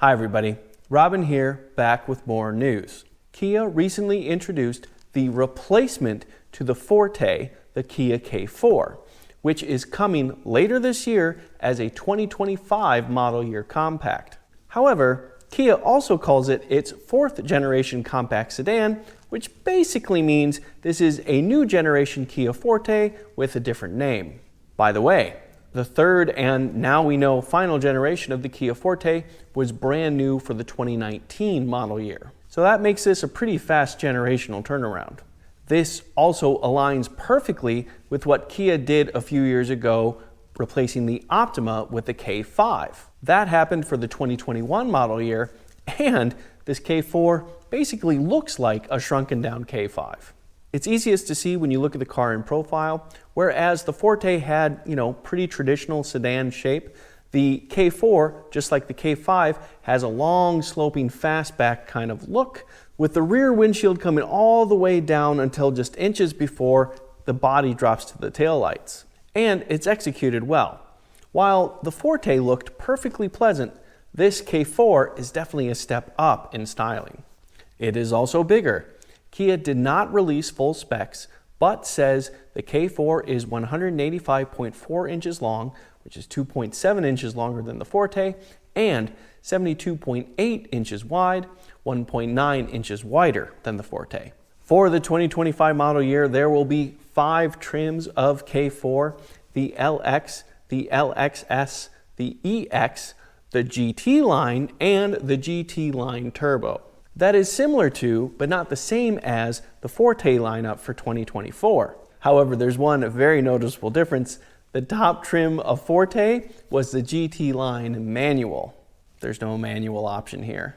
Hi everybody, Robin here, back with more news. Kia recently introduced the replacement to the Forte, the Kia K4, which is coming later this year as a 2025 model year compact. However, Kia also calls it its fourth generation compact sedan, which basically means this is a new generation Kia Forte with a different name. By the way, the third and now we know final generation of the Kia Forte was brand new for the 2019 model year. So that makes this a pretty fast generational turnaround. This also aligns perfectly with what Kia did a few years ago, replacing the Optima with the K5. That happened for the 2021 model year, and this K4 basically looks like a shrunken down K5. It's easiest to see when you look at the car in profile, whereas the Forte had, pretty traditional sedan shape. The K4, just like the K5, has a long sloping fastback kind of look, with the rear windshield coming all the way down until just inches before the body drops to the taillights. And it's executed well. While the Forte looked perfectly pleasant, this K4 is definitely a step up in styling. It is also bigger. Kia did not release full specs, but says the K4 is 185.4 inches long, which is 2.7 inches longer than the Forte, and 72.8 inches wide, 1.9 inches wider than the Forte. For the 2025 model year, there will be 5 trims of K4, the LX, the LXS, the EX, the GT line, and the GT line Turbo. That is similar to, but not the same as, the Forte lineup for 2024. However, there's one very noticeable difference. The top trim of Forte was the GT line manual. There's no manual option here.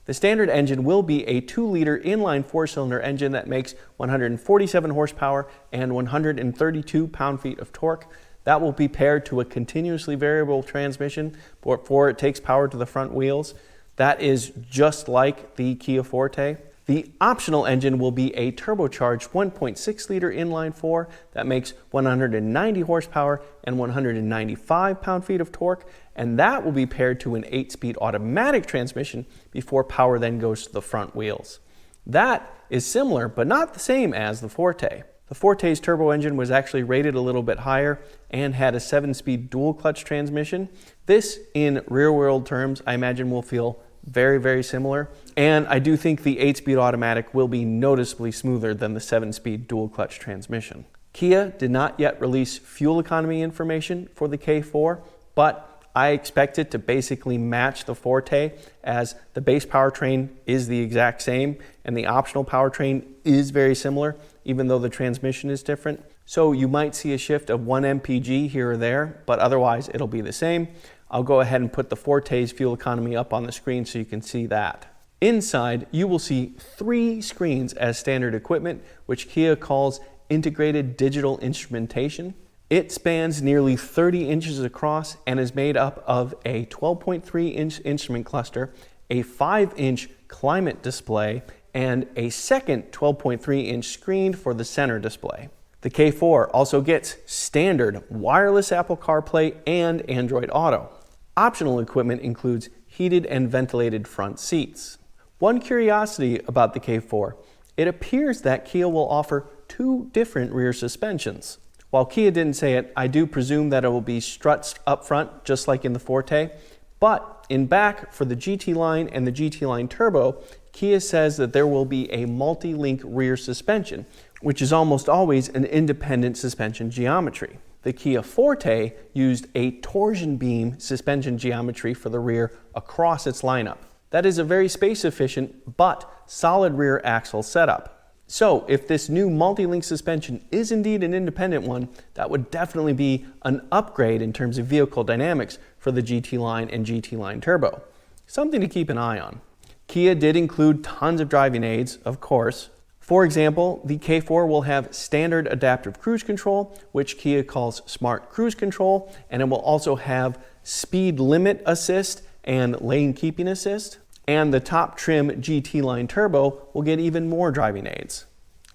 The standard engine will be a 2-liter inline 4-cylinder engine that makes 147 horsepower and 132 pound-feet of torque. That will be paired to a continuously variable transmission before it takes power to the front wheels. That is just like the Kia Forte. The optional engine will be a turbocharged 1.6-liter inline 4 that makes 190 horsepower and 195 pound-feet of torque, and that will be paired to an 8-speed automatic transmission before power then goes to the front wheels. That is similar, but not the same as the Forte. The Forte's turbo engine was actually rated a little bit higher and had a 7-speed dual-clutch transmission. This, in real-world terms, I imagine will feel very, very similar. And I do think the 8-speed automatic will be noticeably smoother than the 7-speed dual-clutch transmission. Kia did not yet release fuel economy information for the K4, but I expect it to basically match the Forte, as the base powertrain is the exact same and the optional powertrain is very similar, even though the transmission is different. So you might see a shift of 1 mpg here or there, but otherwise it'll be the same. I'll go ahead and put the Forte's fuel economy up on the screen so you can see that. Inside, you will see 3 screens as standard equipment, which Kia calls integrated digital instrumentation. It spans nearly 30 inches across and is made up of a 12.3-inch instrument cluster, a 5-inch climate display, and a second 12.3-inch screen for the center display. The K4 also gets standard wireless Apple CarPlay and Android Auto. Optional equipment includes heated and ventilated front seats. One curiosity about the K4, it appears that Kia will offer 2 different rear suspensions. While Kia didn't say it, I do presume that it will be struts up front, just like in the Forte. But in back, for the GT line and the GT line Turbo, Kia says that there will be a multi-link rear suspension, which is almost always an independent suspension geometry. The Kia Forte used a torsion beam suspension geometry for the rear across its lineup. That is a very space-efficient but solid rear axle setup. So if this new multi-link suspension is indeed an independent one, that would definitely be an upgrade in terms of vehicle dynamics for the GT line and GT line Turbo. Something to keep an eye on. Kia did include tons of driving aids, of course. For example, the K4 will have standard adaptive cruise control, which Kia calls Smart Cruise Control, and it will also have speed limit assist and lane keeping assist. And the top trim GT line Turbo will get even more driving aids.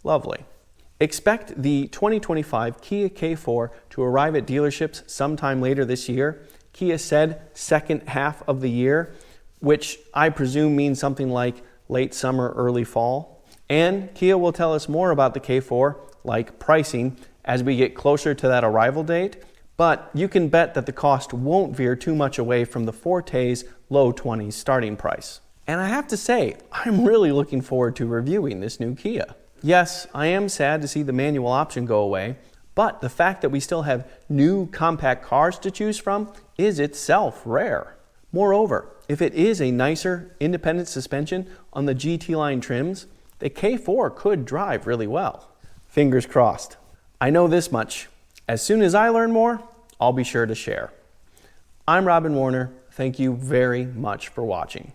Lovely. Expect the 2025 Kia K4 to arrive at dealerships sometime later this year. Kia said second half of the year, which I presume means something like late summer, early fall. And Kia will tell us more about the K4, like pricing, as we get closer to that arrival date. But you can bet that the cost won't veer too much away from the Forte's low 20s starting price. And I have to say, I'm really looking forward to reviewing this new Kia. Yes, I am sad to see the manual option go away, but the fact that we still have new compact cars to choose from is itself rare. Moreover, if it is a nicer independent suspension on the GT line trims, the K4 could drive really well. Fingers crossed. I know this much. As soon as I learn more, I'll be sure to share. I'm Robin Warner. Thank you very much for watching.